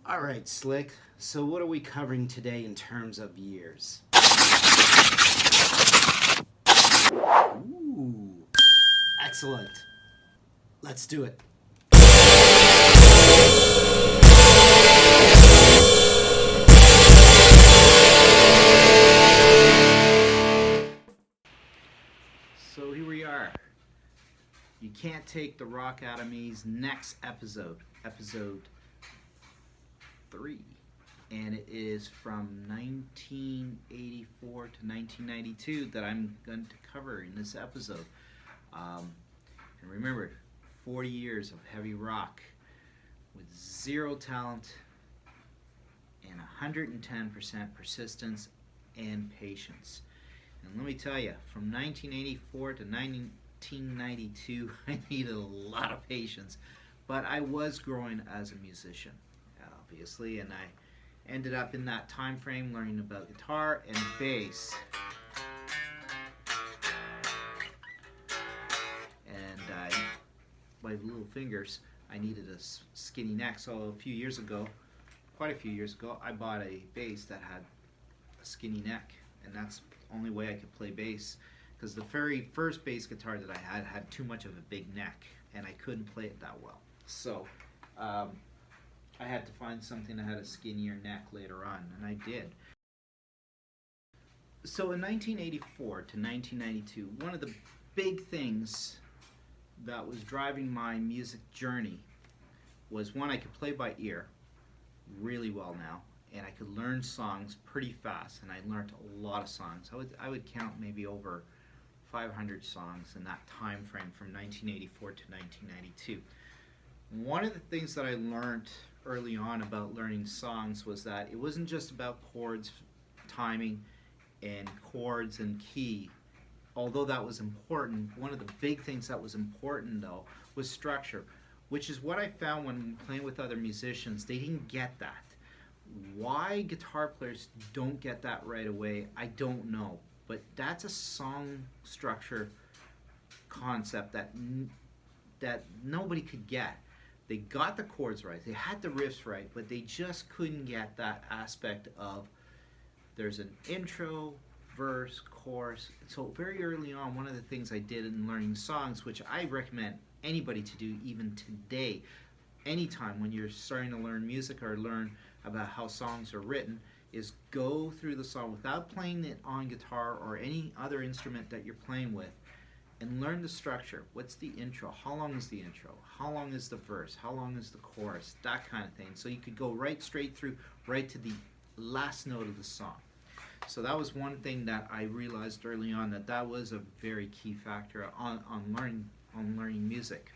All right, Slick. So what are we covering today in terms of years? Ooh, excellent. Let's do it. So here we are. You Can't Take the Rock Out of Me's next episode, episode 3. And it is from 1984 to 1992 that I'm going to cover in this episode. And remember, 40 years of heavy rock with zero talent and 110% persistence and patience. And let me tell you, from 1984 to 1992, I needed a lot of patience. But I was growing as a musician, obviously, and I ended up in that time frame learning about guitar and bass. And my little fingers, I needed a skinny neck. So quite a few years ago, I bought a bass that had a skinny neck, and that's the only way I could play bass, because the very first bass guitar that I had too much of a big neck, and I couldn't play it that well. So I had to find something that had a skinnier neck later on, and I did. So in 1984 to 1992, one of the big things that was driving my music journey was, one, I could play by ear really well now, and I could learn songs pretty fast, and I learned a lot of songs. I would count maybe over 500 songs in that time frame from 1984 to 1992. One of the things that I learned early on about learning songs was that it wasn't just about chords, timing, and chords and key. Although that was important, one of the big things that was important, though, was structure, which is what I found when playing with other musicians. They didn't get that. Why guitar players don't get that right away, I don't know. But that's a song structure concept that nobody could get. They got the chords right, they had the riffs right, but they just couldn't get that aspect of there's an intro, verse, chorus. So very early on, one of the things I did in learning songs, which I recommend anybody to do even today, anytime when you're starting to learn music or learn about how songs are written, is go through the song without playing it on guitar or any other instrument that you're playing with, and learn the structure. What's the intro? How long is the intro? How long is the verse? How long is the chorus? That kind of thing. So you could go right straight through, right to the last note of the song. So that was one thing that I realized early on, that was a very key factor on learning music.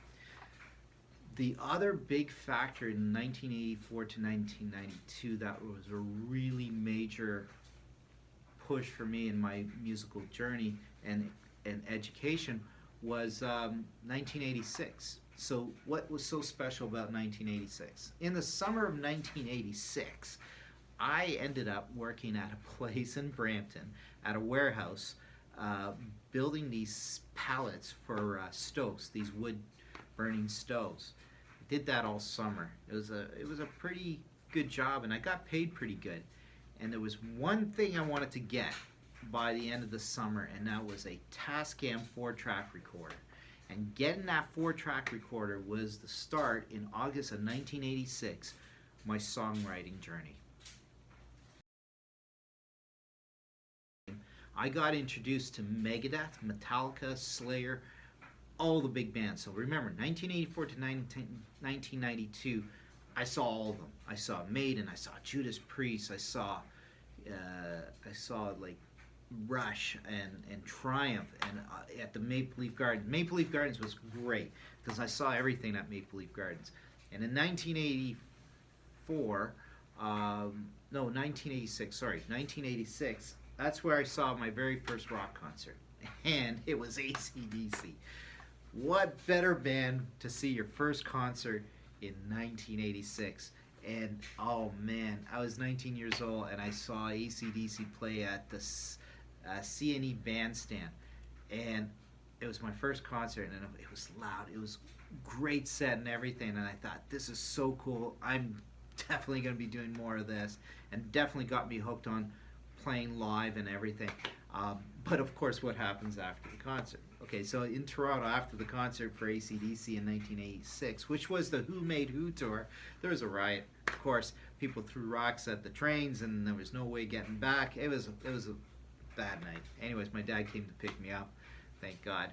The other big factor in 1984 to 1992 that was a really major push for me in my musical journey and education was 1986. So what was so special about 1986? In the summer of 1986, I ended up working at a place in Brampton, at a warehouse, building these pallets for stoves, these wood burning stoves. I did that all summer. It was a pretty good job, and I got paid pretty good. And there was one thing I wanted to get by the end of the summer, and that was a Tascam 4-track recorder. And getting that 4-track recorder was the start, in August of 1986, my songwriting journey. I got introduced to Megadeth, Metallica, Slayer, all the big bands. So remember, 1984 to 1992, I saw all of them. I saw Maiden, I saw Judas Priest, I saw like Rush and Triumph, and at the Maple Leaf Gardens. Maple Leaf Gardens was great because I saw everything at Maple Leaf Gardens. And in 1986, that's where I saw my very first rock concert, and it was AC/DC. What better band to see your first concert in 1986? And oh man, I was 19 years old, and I saw AC/DC play at the CNE Bandstand, and it was my first concert, and it was loud. It was great set and everything, and I thought, this is so cool. I'm definitely going to be doing more of this, and definitely got me hooked on playing live and everything. But of course, what happens after the concert? Okay, so in Toronto, after the concert for AC/DC in 1986, which was the Who Made Who tour, there was a riot. Of course, people threw rocks at the trains, and there was no way getting back. It was a bad night. Anyways, my dad came to pick me up, thank God.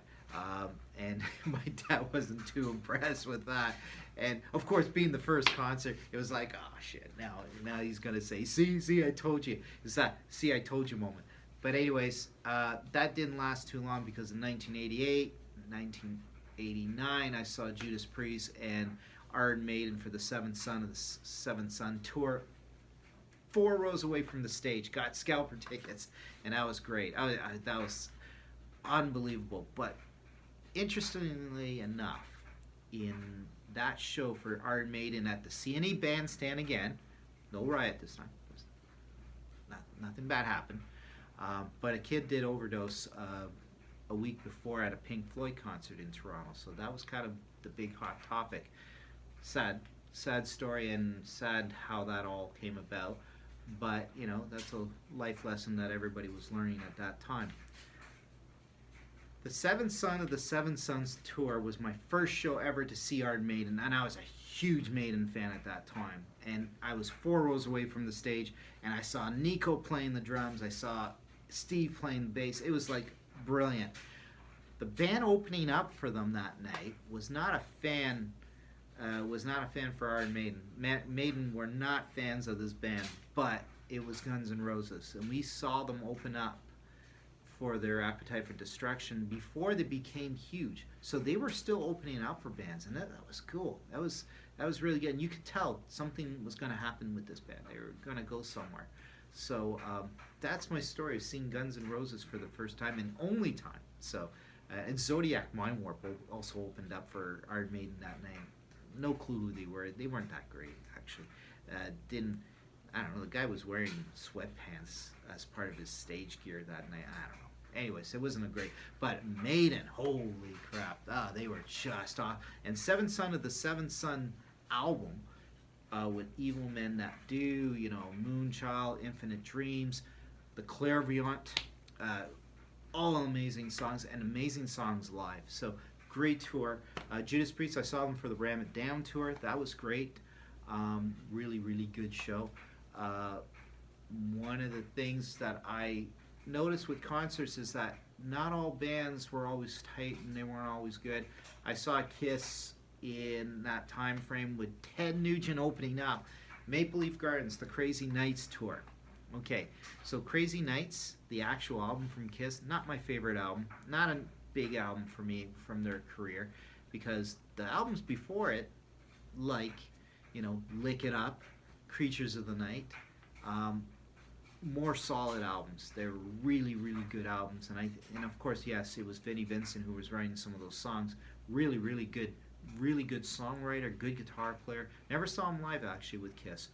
And my dad wasn't too impressed with that. And of course, being the first concert, it was like, oh shit, now he's gonna say, see, I told you. It's that see, I told you moment. But anyways, that didn't last too long, because in 1988, 1989, I saw Judas Priest and Iron Maiden for the Seventh Son of the Seventh Son tour, 4 rows away from the stage. Got scalper tickets, and that was great. That was unbelievable. But interestingly enough, in that show for Iron Maiden at the CNE Bandstand again, no riot this time. Nothing bad happened. But a kid did overdose a week before at a Pink Floyd concert in Toronto. So that was kind of the big hot topic. Sad story, and sad how that all came about. But, you know, that's a life lesson that everybody was learning at that time. The Seventh Son of the Seven Sons tour was my first show ever to see Iron Maiden, and I was a huge Maiden fan at that time. And I was 4 rows away from the stage, and I saw Nico playing the drums, I saw Steve playing the bass. It was like brilliant. The band opening up for them that night was not a fan for Iron Maiden. Maiden were not fans of this band, but it was Guns N' Roses, and we saw them open up for their Appetite for Destruction before they became huge. So they were still opening up for bands, and that was cool. That was really good, and you could tell something was going to happen with this band. They were going to go somewhere. So that's my story of seeing Guns N' Roses for the first time and only time. So and Zodiac Mind Warp also opened up for Iron Maiden that night. No clue who they were. They weren't that great, actually. I don't know, the guy was wearing sweatpants as part of his stage gear that night. I don't know. Anyways, it wasn't a great, but Maiden, holy crap, they were just off. And Seventh Son of the Seventh Son album, with Evil Men That Do, you know, Moonchild, Infinite Dreams, The Clairvoyant, all amazing songs, and amazing songs live. So great tour. Judas Priest, I saw them for the Ram It Down tour. That was great. Really, really good show. One of the things that I noticed with concerts is that not all bands were always tight, and they weren't always good. I saw Kiss in that time frame with Ted Nugent opening up. Maple Leaf Gardens, the Crazy Nights tour. Okay, so Crazy Nights, the actual album from Kiss, not my favorite album. Not a big album for me from their career, because the albums before it, like, you know, Lick It Up, Creatures of the Night, more solid albums. They're really, really good albums. And of course, yes, it was Vinnie Vincent who was writing some of those songs. Really, really good songwriter, good guitar player. Never saw him live, actually, with Kiss.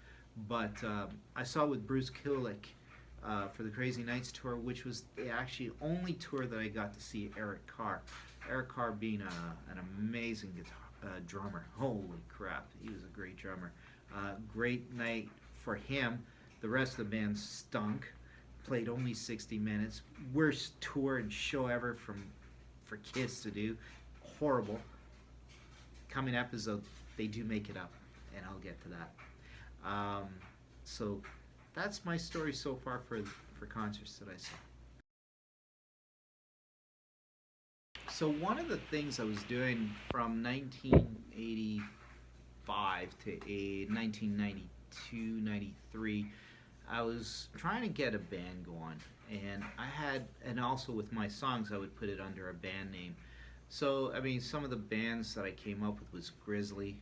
But I saw with Bruce Kulick for the Crazy Nights tour, which was the actually only tour that I got to see Eric Carr. Eric Carr being an amazing guitar drummer. Holy crap, he was a great drummer. Great night for him. The rest of the band stunk. Played only 60 minutes. Worst tour and show ever for Kiss to do. Horrible. Coming episode, they do make it up, and I'll get to that. So that's my story so far for concerts that I saw. So one of the things I was doing from 1985 to 1992, 93, I was trying to get a band going, and also with my songs I would put it under a band name. So I mean, some of the bands that I came up with was Grizzly,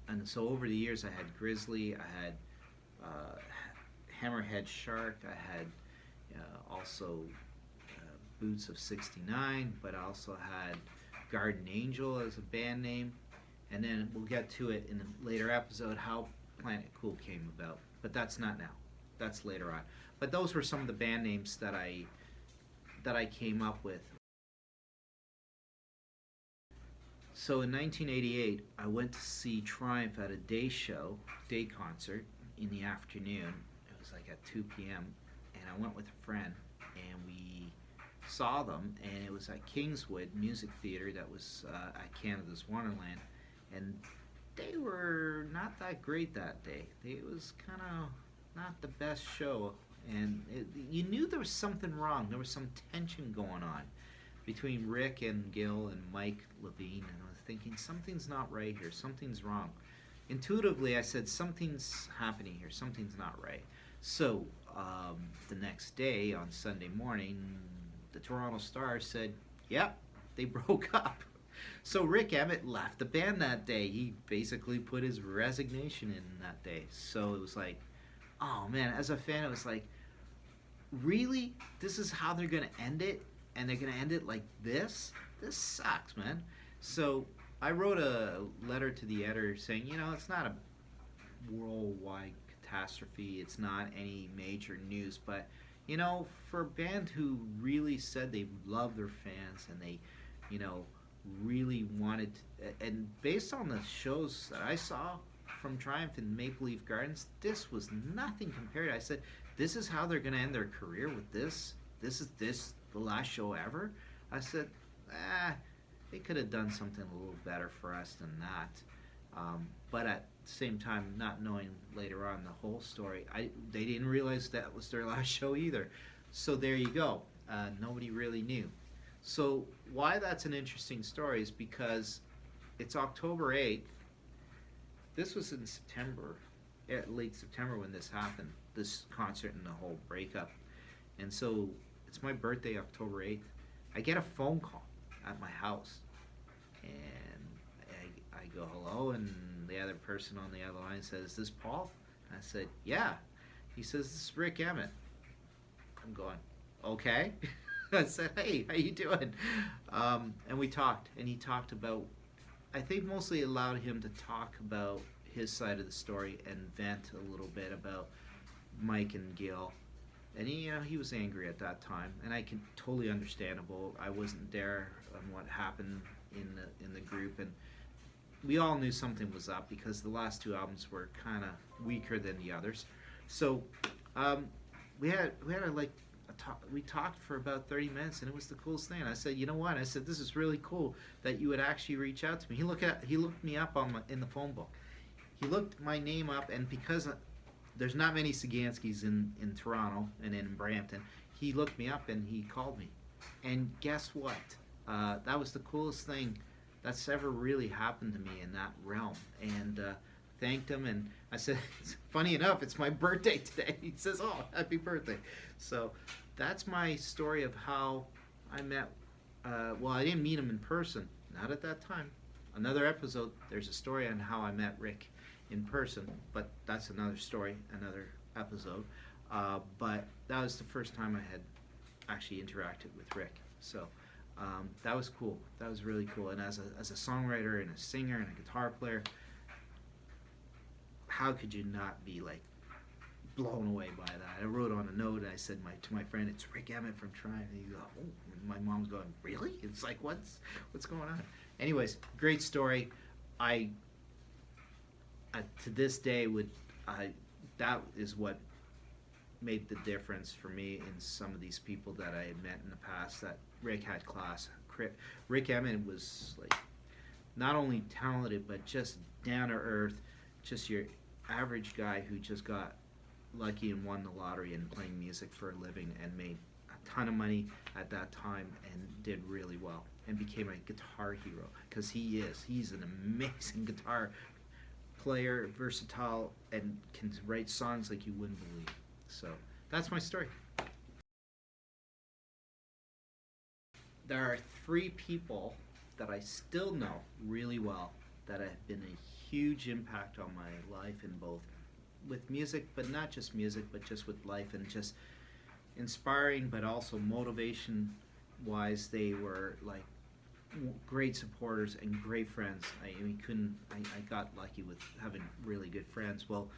and so over the years I had Grizzly, I had Hammerhead Shark, I had also Boots of 69, but I also had Garden Angel as a band name, and then we'll get to it in a later episode how Planet Cool came about, but that's not now, that's later on. But those were some of the band names that I came up with. So in 1988, I went to see Triumph at a day concert in the afternoon. It was like at 2 p.m. And I went with a friend, and we saw them, and it was at Kingswood Music Theatre that was at Canada's Wonderland. And they were not that great that day. It was kind of not the best show, and you knew there was something wrong. There was some tension going on between Rick and Gil and Mike Levine, and I was thinking something's not right here. Something's wrong. Intuitively, I said something's happening here. Something's not right. So the next day on Sunday morning, the Toronto Star said, "Yep, they broke up." So Rick Emmett left the band that day. He basically put his resignation in that day. So it was like, oh man, as a fan, it was like, really? This is how they're going to end it? And they're going to end it like this? This sucks, man. So I wrote a letter to the editor saying, it's not a worldwide catastrophe. It's not any major news. But, for a band who really said they love their fans and they, really wanted to, and based on the shows that I saw from Triumph in Maple Leaf Gardens, this was nothing compared. I said, this is how they're going to end their career with this? This is the last show ever? I said, they could have done something a little better for us than that. But at the same time, not knowing later on the whole story, they didn't realize that was their last show either. So there you go. Nobody really knew. So why that's an interesting story is because it's October 8th. This was in September, late September when this happened, this concert and the whole breakup. And so it's my birthday, October 8th. I get a phone call at my house. And I go, hello, and the other person on the other line says, is this Paul? And I said, yeah. He says, this is Rick Emmett. I'm going, okay. I said, hey, how you doing? And we talked, and he talked about, I think mostly allowed him to talk about his side of the story and vent a little bit about Mike and Gil. And he was angry at that time, and I can totally understandable. I wasn't there on what happened in the group, and we all knew something was up because the last two albums were kind of weaker than the others. So we had we talked for about 30 minutes, and it was the coolest thing. And I said, you know what? I said, this is really cool that you would actually reach out to me. He looked me up in the phone book. He looked my name up, and because there's not many Saganskis in Toronto and in Brampton, he looked me up and he called me. And guess what? That was the coolest thing that's ever really happened to me in that realm. And thanked him, and I said, funny enough, it's my birthday today. He says, oh, happy birthday. So that's my story of how I met, well, I didn't meet him in person, not at that time. Another episode, there's a story on how I met Rick in person, but that's another story, another episode. But that was the first time I had actually interacted with Rick. So that was cool. That was really cool. And as a songwriter and a singer and a guitar player, how could you not be like blown away by that? I wrote on a note, and I said to my friend, it's Rick Emmett from Triumph. And he goes, oh, and my mom's going, really? It's like, what's going on? Anyways, great story. I to this day that is what made the difference for me in some of these people that I had met in the past. That Rick had class. Rick Emmett was like not only talented but just down to earth, just your average guy who just got lucky and won the lottery and playing music for a living and made a ton of money at that time and did really well and became a guitar hero, because he's an amazing guitar player, versatile, and can write songs like you wouldn't believe. So that's my story. There are 3 people that I still know really well that have been a huge impact on my life, in both with music, but not just music, but just with life, and just inspiring, but also motivation wise. They were like great supporters and great friends. I got lucky with having really good friends. Well,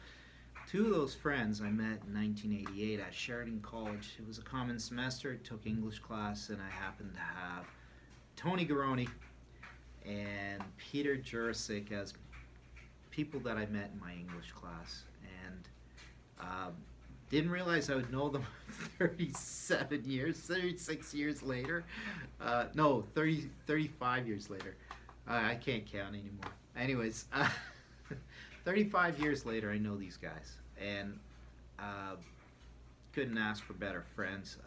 2 of those friends I met in 1988 at Sheridan College. It was a common semester. I took English class, and I happened to have Tony Garoni and Peter Jurasik as people that I met in my English class, and didn't realize I would know them 37 years, 36 years later. No, 35 years later. I can't count anymore. Anyways, 35 years later, I know these guys, and couldn't ask for better friends.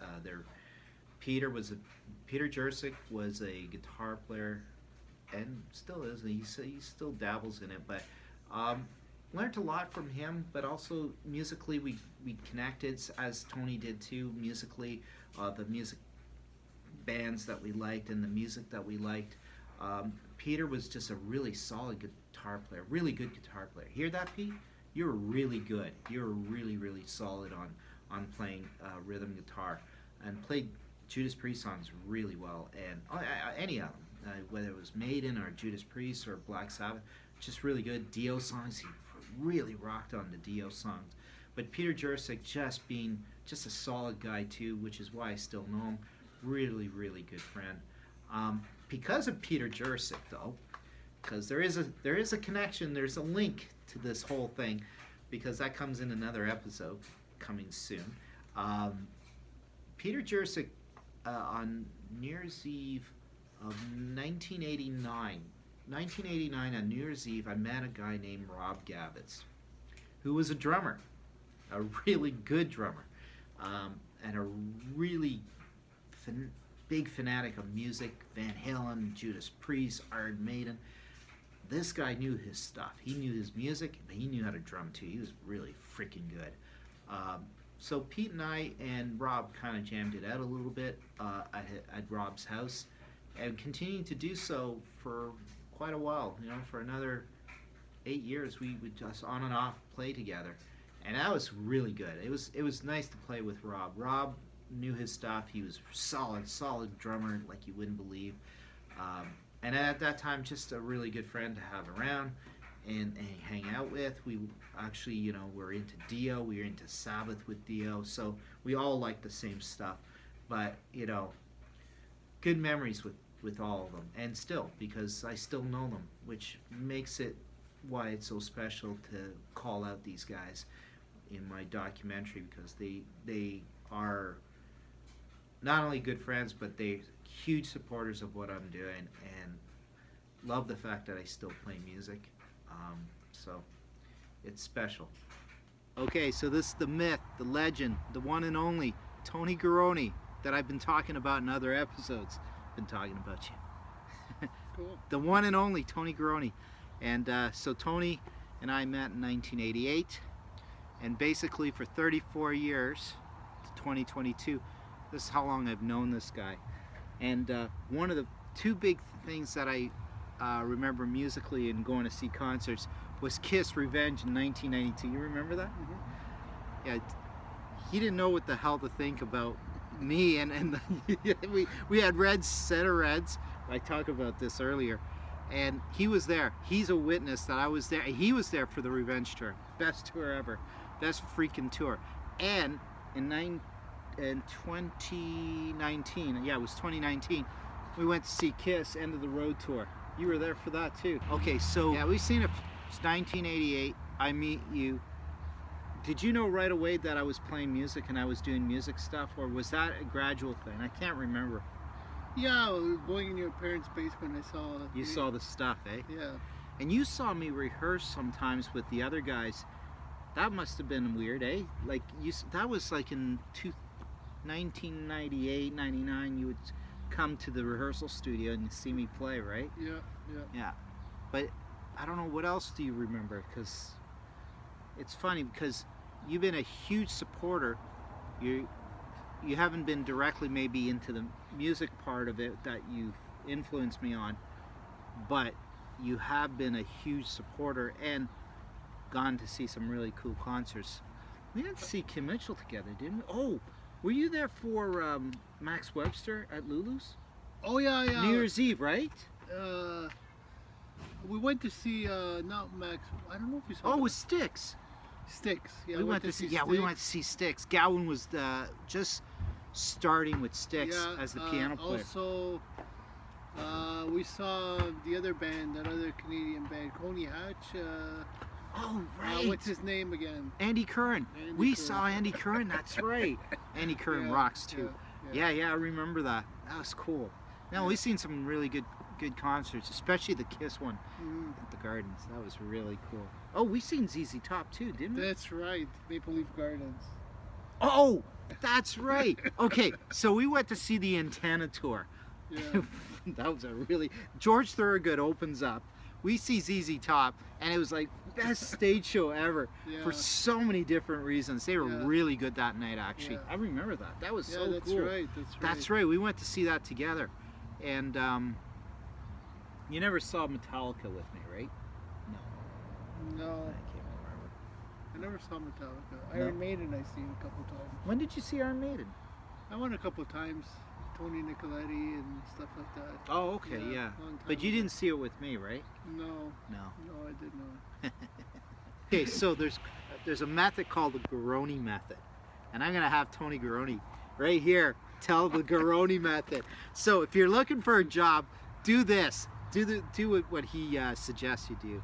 Peter Jurasik was a guitar player, and still is. He still dabbles in it, but learned a lot from him. But also musically, we connected, as Tony did too. Musically, the music bands that we liked and the music that we liked. Peter was just a really solid guitar player, really good guitar player. Hear that, Pete? You're really good. You're really, really solid on playing rhythm guitar, and played Judas Priest songs really well, and any of them, whether it was Maiden or Judas Priest or Black Sabbath, just really good. Dio songs, he really rocked on the Dio songs. But Peter Jurasik being just a solid guy too, which is why I still know him. Really, really good friend. Because of Peter Jurasik, though, because there is a connection, there's a link to this whole thing, because that comes in another episode coming soon. Peter Jurasik, on New Year's Eve of 1989 on New Year's Eve, I met a guy named Rob Gavitz, who was a drummer, a really good drummer, and a really big fanatic of music, Van Halen, Judas Priest, Iron Maiden. This guy knew his stuff. He knew his music, but he knew how to drum too. He was really freaking good. So Pete and I and Rob kind of jammed it out a little bit at Rob's house, and continuing to do so for quite a while. For another 8 years, we would just on and off play together, and that was really good. It was nice to play with Rob. Rob knew his stuff. He was solid drummer like you wouldn't believe, and at that time, just a really good friend to have around and hang out with. We actually, we're into Dio. We were into Sabbath with Dio, so we all like the same stuff. But good memories with all of them, and still, because I still know them, which makes it why it's so special to call out these guys in my documentary, because they are not only good friends, but they're huge supporters of what I'm doing, and love the fact that I still play music. So it's special. Okay, so this is the myth, the legend, the one and only Tony Garoni that I've been talking about in other episodes. Been talking about you. Cool. The one and only Tony Garoni. And so Tony and I met in 1988, and basically for 34 years, to 2022, this is how long I've known this guy. And one of the two big things that I remember musically and going to see concerts was Kiss Revenge in 1992. You remember that? Mm-hmm. Yeah. He didn't know what the hell to think about me, and we had set of Reds. I talked about this earlier, and he was there. He's a witness that I was there. He was there for the Revenge tour, best tour ever, best freaking tour. And in 2019, yeah, it was 2019, we went to see Kiss End of the Road tour. You were there for that too. Okay, so yeah, we've seen it. It's 1988. I meet you. Did you know right away that I was playing music and I was doing music stuff, or was that a gradual thing? I can't remember. Yeah, going in your parents' basement, I saw. You saw the stuff, eh? Yeah. And you saw me rehearse sometimes with the other guys. That must have been weird, eh? Like that was like in 1998, 99. You would come to the rehearsal studio and see me play, right? Yeah. Yeah. But I don't know, what else do you remember? Because it's funny, because you've been a huge supporter. You haven't been directly maybe into the music part of it that you've influenced me on, but you have been a huge supporter and gone to see some really cool concerts. We went to see Kim Mitchell together, didn't we? Oh, were you there for Max Webster at Lulu's? Oh yeah. New Year's Eve, right? We went to see not Max. I don't know if you saw. Oh, it was Styx. Styx. Yeah, we went to see. Yeah, we went to see Styx. Gowan was just starting with Styx as the piano player. Also, We saw the other band, that other Canadian band, Coney Hatch. Oh, right. What's his name again? Andy Curran. Andy We Curran. saw Andy Curran. That's right. Andy Curran Yeah, rocks too. yeah. Yeah, I remember that. That was cool. No, Yeah. we've seen some really good concerts, especially the Kiss one Mhm. at the Gardens. That was really cool. Oh, we seen ZZ Top too, didn't we? That's right, Maple Leaf Gardens. Oh, that's right. Okay, so we went to see the Antenna tour. Yeah. That was a really George Thorogood opens up. We see ZZ Top, and it was like best stage show ever Yeah. for so many different reasons. They were Yeah. really good that night, actually. Yeah. I remember that. That was Yeah, so that's cool. right. That's right. That's right. We went to see that together, and you never saw Metallica with me, right? No, No, I can't remember. I never saw Metallica. No. Iron Maiden I seen a couple times. When did you see Iron Maiden? I went a couple times. Tony Nicoletti and stuff like that. Oh, okay, Yeah, yeah. long time But you ago. didn't see it with me, right? No, No. no, I did not. Okay, so there's a method called the Garoni method, and I'm gonna have Tony Garoni right here tell the Garoni method. So if you're looking for a job, do this. Do what he suggests you do.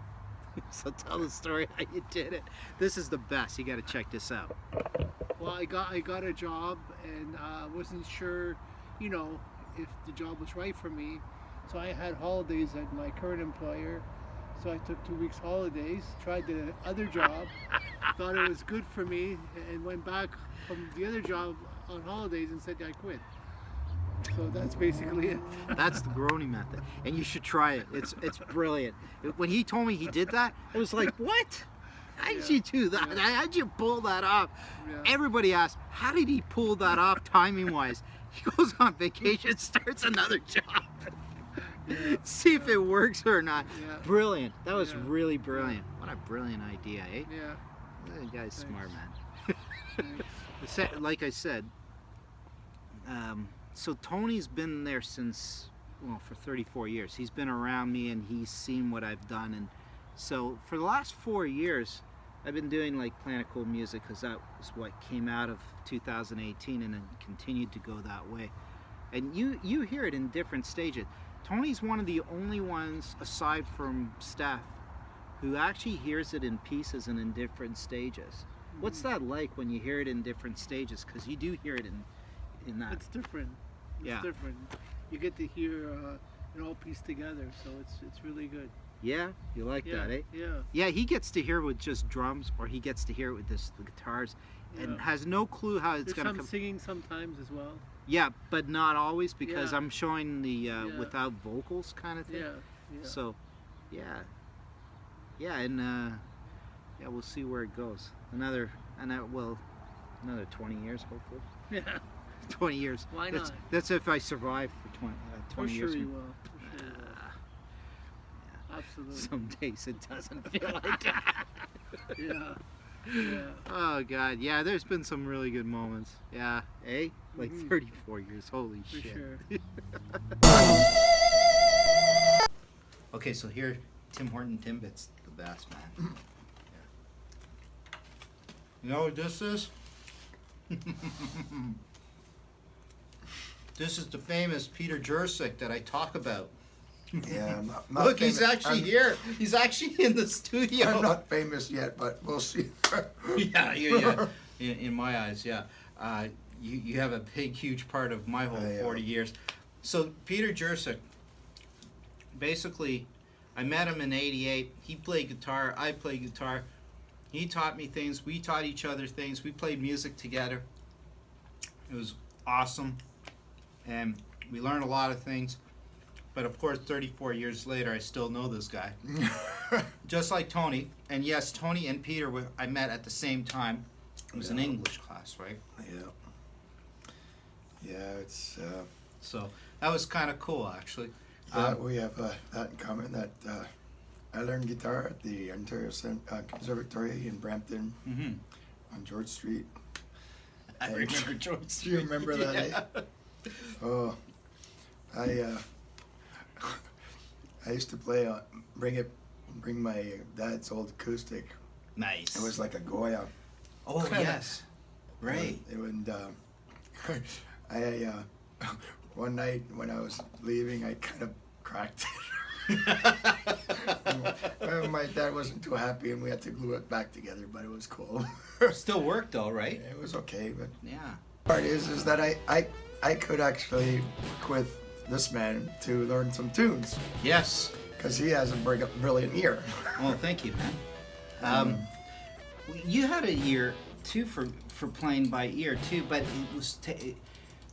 So tell the story how you did it. This is the best. You got to check this out. Well, I got a job and wasn't sure, you know, if the job was right for me. So I had holidays at my current employer. So I took 2 weeks holidays, tried the other job, thought it was good for me, and went back from the other job on holidays and said I quit. So that's basically it. That's the Garoni method, and you should try it. It's brilliant. When he told me he did that, it was like, what? How did you do that? Yeah. How did you pull that off? Yeah. Everybody asked, how did he pull that off timing-wise? He goes on vacation, starts another job. Yeah. See if it works or not. Yeah. Brilliant. That was Yeah. really brilliant. What a brilliant idea, eh? Yeah. That guy's Thanks. smart, man. Thanks. Like I said, so Tony's been there since, well, for 34 years. He's been around me and he's seen what I've done. And so for the last 4 years, I've been doing like Planet Cool music because that was what came out of 2018 and then continued to go that way. And you hear it in different stages. Tony's one of the only ones, aside from Steph, who actually hears it in pieces and in different stages. What's that like when you hear it in different stages? Because you do hear it in that. It's different. It's Yeah. different. You get to hear it all pieced together, so it's really good. Yeah, you like Yeah, that, eh? yeah. Yeah, he gets to hear it with just drums, or he gets to hear it with the guitars, and Yeah. has no clue how it's There's gonna some come. singing sometimes as well. Yeah, but not always because Yeah. I'm showing the Yeah. without vocals kind of thing. Yeah, yeah. So, yeah, and yeah, we'll see where it goes. Another 20 years, hopefully. Yeah, 20 years. Why that's, not? That's if I survive for 20 for years. sure you will. For sure you will. Absolutely. Some days it doesn't feel like that. Yeah, yeah. Oh God, yeah. There's been some really good moments. Yeah, eh? Like Mhm. 34 years. Holy For shit. sure. Okay, so here, Tim Horton Timbit's the best, man. You know what this is? This is the famous Peter Jurczyk that I talk about. Yeah, I'm not Look, he's famous. actually I'm, here. He's actually in the studio. I'm not famous yet, but we'll see. Yeah. In my eyes, yeah. You have a big, huge part of my whole Yeah. 40 years. So Peter Jurczyk, basically, I met him in '88. He played guitar. I played guitar. He taught me things. We taught each other things. We played music together. It was awesome, and we learned a lot of things. But of course, 34 years later, I still know this guy. Just like Tony. And yes, Tony and Peter I met at the same time. It was an Yeah. English class, right? Yeah. Yeah, it's So that was kind of cool, actually. we have that in common. That I learned guitar at the Ontario Conservatory in Brampton Mm-hmm. on George Street. I And- remember George Do Street. you remember that? Yeah. Eh? Oh, I used to play bring my dad's old acoustic. Nice. It was like a Goya. Oh, yes. Right. And I one night when I was leaving, I kind of cracked. My dad wasn't too happy, and we had to glue it back together. But it was cool. Still worked though, right? It was okay, but Yeah. part is that I could actually work with this man to learn some tunes Yes. because he has a brilliant ear. Well, thank you, man. You had a year too for playing by ear too, but it was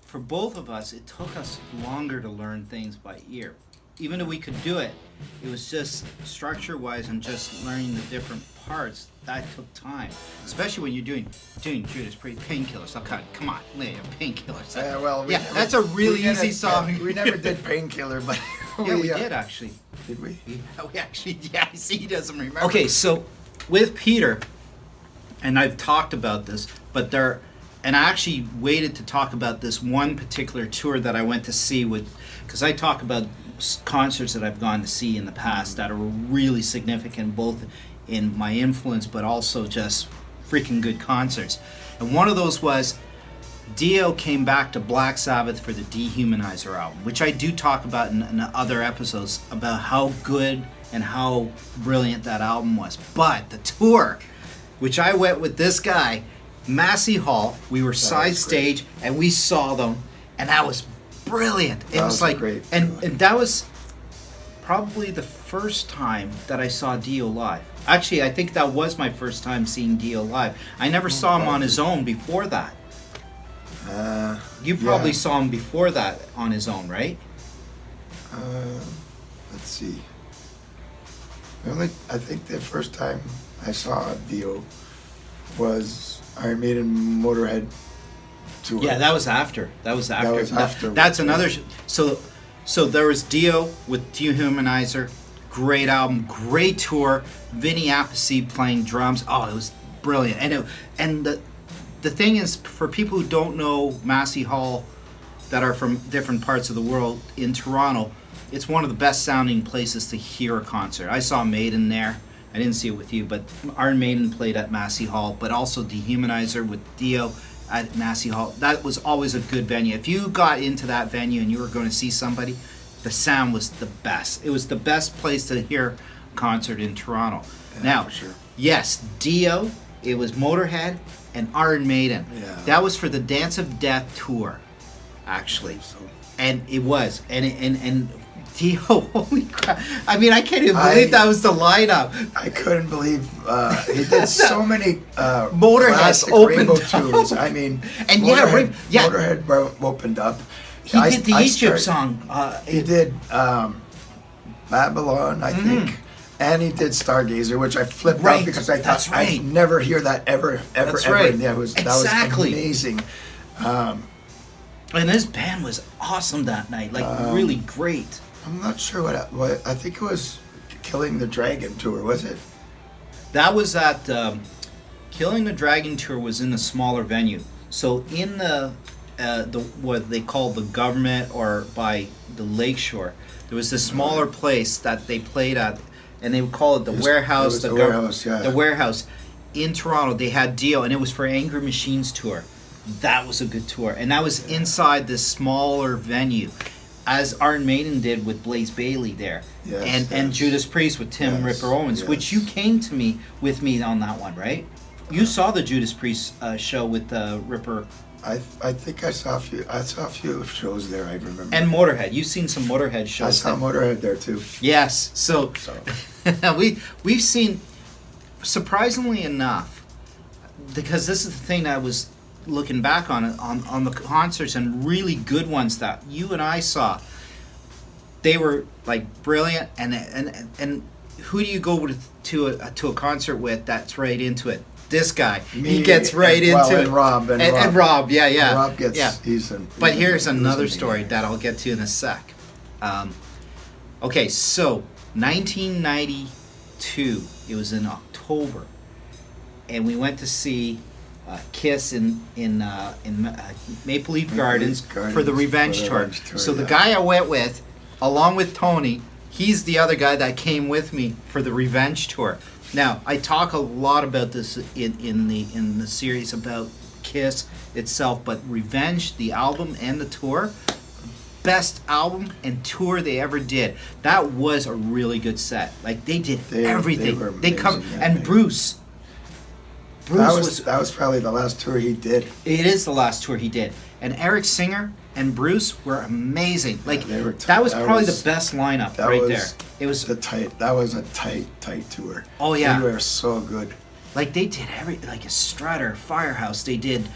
for both of us. It took us longer to learn things by ear. Even though we could do it, it was just structure-wise and just learning the different parts. That took time, especially when you're doing Judas Priest, Painkillers. Oh, come on, Leah, Painkillers. That's a really easy song. We never did Painkiller, but Yeah, we did actually. Did we? Yeah, we actually. Yeah, I see he doesn't remember. Okay, so with Peter, and I've talked about this, but and I actually waited to talk about this one particular tour that I went to see because I talk about concerts that I've gone to see in the past that are really significant, both in my influence, but also just freaking good concerts. And one of those was Dio came back to Black Sabbath for the Dehumanizer album, which I do talk about in other episodes about how good and how brilliant that album was. But the tour, which I went with this guy, Massey Hall, we were side stage and we saw them, and that was brilliant. It was like great. And that was probably the first time that I saw Dio live. Actually, I think that was my first time seeing Dio live. I never saw him on his own before that. You probably saw him before that on his own, right? Let's see. I think the first time I saw Dio was Iron Maiden Motorhead tour. Yeah, that was after. That's after. another. So there was Dio with Dehumanizer, great album, great tour. Vinny Appice playing drums. Oh, it was brilliant. And the thing is, for people who don't know Massey Hall, that are from different parts of the world in Toronto, it's one of the best sounding places to hear a concert. I saw Maiden there. I didn't see it with you, but Iron Maiden played at Massey Hall, but also Dehumanizer with Dio at Massey Hall. That was always a good venue. If you got into that venue and you were going to see somebody, the sound was the best. It was the best place to hear a concert in Toronto. Yeah, now, for sure. Yes, Dio, it was Motorhead and Iron Maiden. Yeah. That was for the Dance of Death tour, actually. So. And it was. And Dio, holy crap. I mean, I can't even believe that was the lineup. I couldn't believe he did so many Motorhead Rainbow opened tunes. I mean, and Motorhead opened up. He did the Egypt song. He did Babylon, I think. And he did Stargazer, which I flipped out because I thought I'd never hear that ever. Right. Yeah, that was amazing. And his band was awesome that night, like really great. I'm not sure what I think it was Killing the Dragon tour, was it? That was at Killing the Dragon tour was in the smaller venue. So in the what they call the government or by the lakeshore, there was this smaller place that they played at, and they would call it the warehouse. The warehouse, yeah. The warehouse in Toronto. They had Dio, and it was for Angry Machines tour. That was a good tour, and that was inside this smaller venue, as Iron Maiden did with Blaze Bayley there, and Judas Priest with Tim Ripper Owens, which you came to me with me on that one, right? You saw the Judas Priest show with Ripper. I think I saw a few shows there. I remember. And Motorhead. You've seen some Motorhead shows. I saw Motorhead there too. Yes. So. we've seen, surprisingly enough, because this is the thing that I was looking back on the concerts and really good ones that you and I saw. They were like brilliant, and who do you go to a concert with that's right into it? This guy, he gets right into it. Rob, and Rob, yeah. Rob gets, But here's another story that I'll get to in a sec. Okay, so 1992, it was in October, and we went to see Kiss in Maple Leaf Gardens for the Revenge Tour. So the guy I went with, along with Tony, he's the other guy that came with me for the Revenge Tour. Now, I talk a lot about this in the series about Kiss itself, but Revenge, the album and the tour, best album and tour they ever did. That was a really good set. Like they did everything. were They come amazing, and yeah. Bruce That was probably the last tour he did. It is the last tour he did. And Eric Singer and Bruce were amazing. Like they were that was that probably was- the best lineup that right was there. It was That was a tight tour. Oh, yeah. They were so good. like they did like a Strutter, Firehouse. They did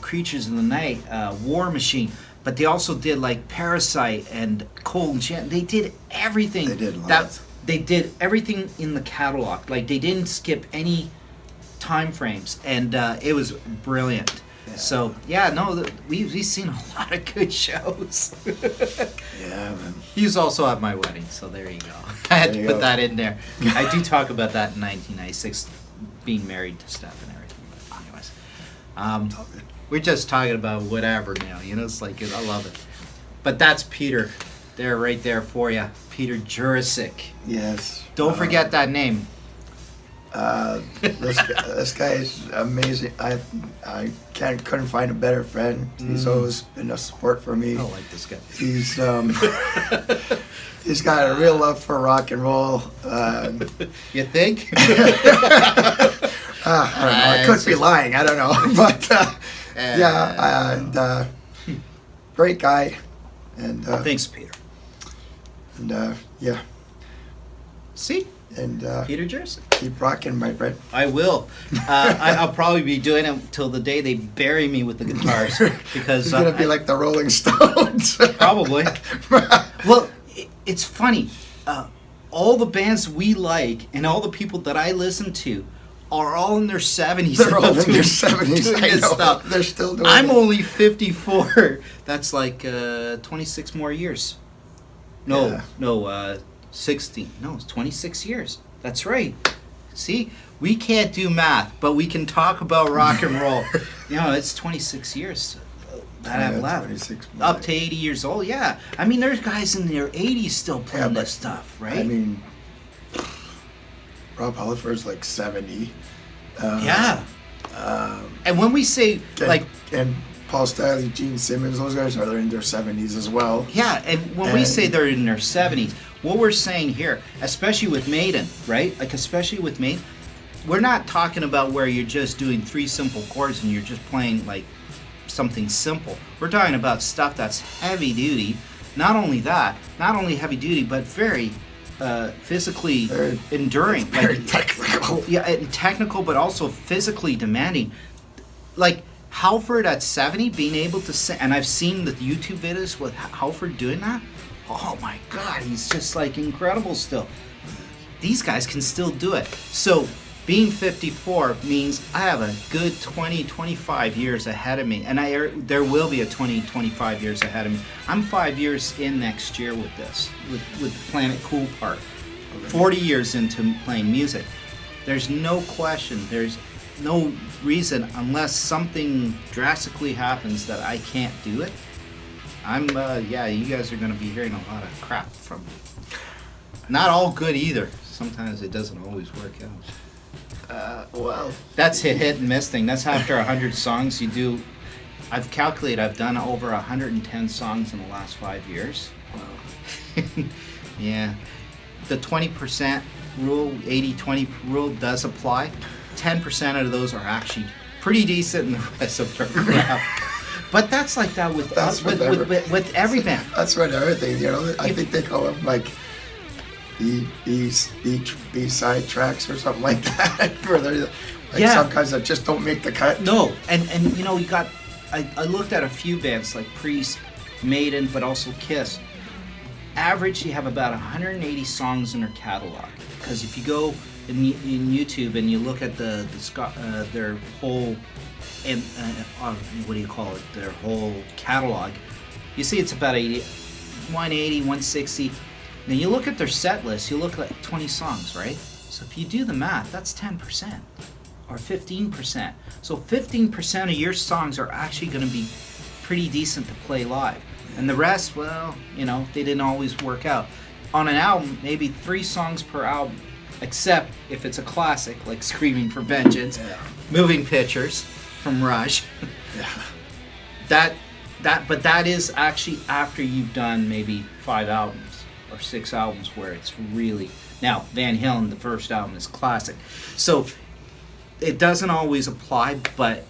Creatures in the Night, War Machine. But they also did like Parasite and Cold and Shan. They did everything. They did lots. They did everything in the catalog. Like they didn't skip any time frames, and it was brilliant. Yeah. So yeah, no, we've seen a lot of good shows. Yeah, man. He was also at my wedding, so there you go. I had There to you put go. that in there. I do talk about that in 1996, being married to Steph and everything. But anyways, All good. we're just talking about whatever now. You know, it's like I love it. But that's Peter, there, right there for you, Peter Jurasic. Yes. Don't forget that name. This guy is amazing. I couldn't find a better friend. He's always been a support for me. I don't like this guy. He's he's got a real love for rock and roll. You think? I don't know. I could be lying. I don't know, but yeah, and great guy, and Thanks, Peter. yeah, See, and Peter Jurasic. keep rocking, my friend. I will. I'll probably be doing it till the day they bury me with the guitars because He's gonna be like the Rolling Stones. probably. Well, it's funny. All the bands we like and all the people that I listen to are all in their 70s. They're all in doing- their 70s. doing I this know. stuff. They're still doing I'm it. only 54. That's like 26 more years. Yeah. No, 16. No, it's 26 years. That's right. See, we can't do math, but we can talk about rock and roll. You know, it's 26 years that I've Yeah, left. 26 Up to 80 years old, yeah. I mean, there's guys in their 80s still playing but, this stuff, right? I mean, Rob Halford's like 70. yeah. And when we say, And, like, and Paul Stanley, Gene Simmons, those guys are in their 70s as well. yeah, and when we And- say they're in their 70s, what we're saying here, especially with Maiden, right? Like, especially with Maiden, we're not talking about where you're just doing 3 simple chords and you're just playing, like, something simple. We're talking about stuff that's heavy duty. Not only that, not only heavy duty, but very physically Very- enduring. Very Like, technical. yeah, and technical, but also physically demanding. Like Halford at 70, being able to sing, and I've seen the YouTube videos with Halford doing that. Oh my God, he's just like incredible still. These guys can still do it. So being 54 means I have a good 20, 25 years ahead of me, and there will be a 20, 25 years ahead of me. I'm 5 years in next year with this, with the Planet Cool part. 40 years into playing music. There's no question, there's no reason, unless something drastically happens, that I can't do it. Yeah, you guys are going to be hearing a lot of crap from me. Not all good either. Sometimes it doesn't always work out. Well, That's hit and miss thing. That's after 100 songs you do. I've calculated I've done over 110 songs in the last 5 years. Yeah. The 20% rule, 80-20 rule does apply. 10% of those are actually pretty decent and the rest of them are crap. But that's like that with That's with every band. that's what everything, you know. I think they call them like B-side tracks or something like that. Where they're like Yeah. some guys that just don't make the cut. No, and you know, you got. I looked at a few bands like Priest, Maiden, but also Kiss. Average, you have about 180 songs in their catalog. Because if you go in YouTube and you look at their whole, what do you call it? Their whole catalog, you see it's about 180, 160. Then you look at their set list, you look at 20 songs, right? So if you do the math, that's 10%. Or 15%. So 15% of your songs are actually going to be pretty decent to play live. And the rest, well, you know, they didn't always work out. On an album, maybe 3 songs per album, except if it's a classic like Screaming for Vengeance, Yeah. Moving Pictures from Rush. Yeah. That but that is actually after you've done maybe 5 albums or 6 albums where it's really, now Van Halen, the first album is classic, so it doesn't always apply, but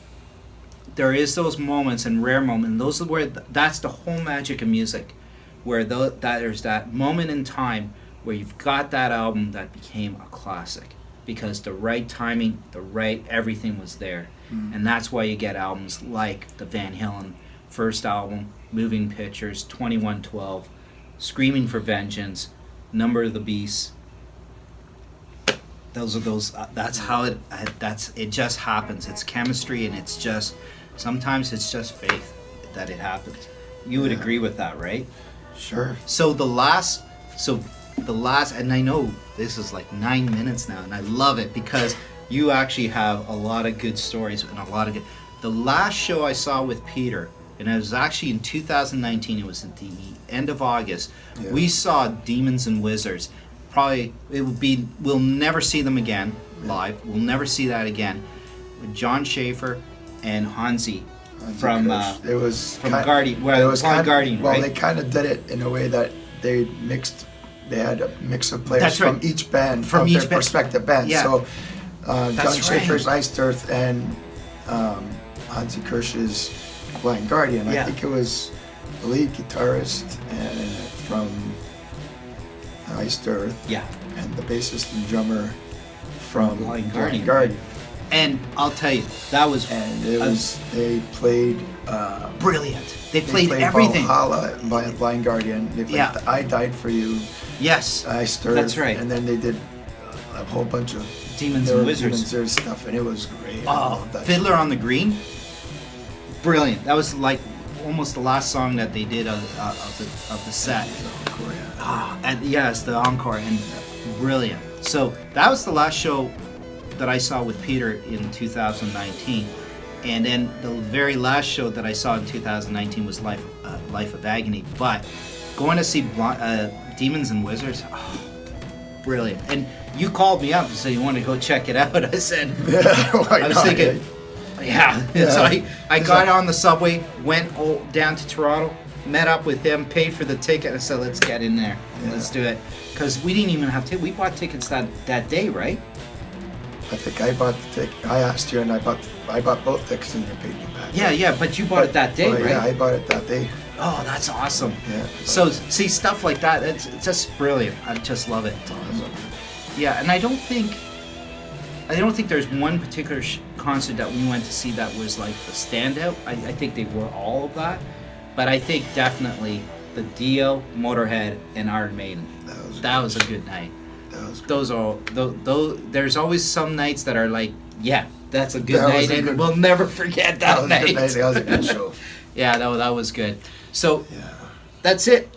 there is those moments and rare moments. Those are where that's the whole magic of music, where there's that moment in time where you've got that album that became a classic because the right timing, the right everything was there, and that's why you get albums like the Van Halen first album, Moving Pictures, 2112, Screaming for Vengeance, Number of the Beast. That's how it just happens. It's chemistry, and it's just, sometimes it's just faith that it happens. You would agree with that, right? Sure. So the last, and I know this is like 9 minutes now, and I love it because you actually have a lot of good stories and a lot of good. The last show I saw with Peter, and it was actually in 2019, it was at the end of August, we saw Demons and Wizards. Probably, we'll never see them again live. We'll never see that again. With John Schaefer and Hansi from Guardian. Well, it was Guardian, well, right? they kind of did it in a way that they had a mix of players from each band, from their respective bands. Yeah. So John Schaefer's Iced Earth and Hansi Kirsch's Blind Guardian. I think it was the lead guitarist and from Iced Earth, and the bassist and drummer from Blind Guardian. And I'll tell you, that was, and they played brilliant. They played everything. Valhalla by Blind Guardian. They played I Died for You. Yes, Iced Earth. That's right. And then they did a whole bunch of Demons and Wizards stuff, and it was great. Oh, Fiddler on the Green, brilliant. That was like almost the last song that they did of the set. And yes, the encore, and brilliant. So that was the last show that I saw with Peter in 2019, and then the very last show that I saw in 2019 was Life of Agony. But going to see Demons and Wizards, brilliant. And you called me up and said you wanted to go check it out. I said, I was thinking, So I got on the subway, went down to Toronto, met up with him, paid for the ticket, and said, let's get in there. Let's do it. Because we didn't even have we bought tickets that day, right? I think I bought the ticket. I asked you, and I bought both tickets, and you paid me back. Yeah, but you bought it that day, right? Yeah, I bought it that day. Oh, that's awesome. Yeah. So see, stuff like that, it's just brilliant. I just love it. Yeah, and I don't think there's one particular concert that we went to see that was like the standout. I think they were all of that, but I think definitely the Dio, Motorhead, and Iron Maiden. That was a good night. Those there's always some nights that are like, that's a good night, and we'll never forget that night. That was a good show. Yeah, that was good. So that's it.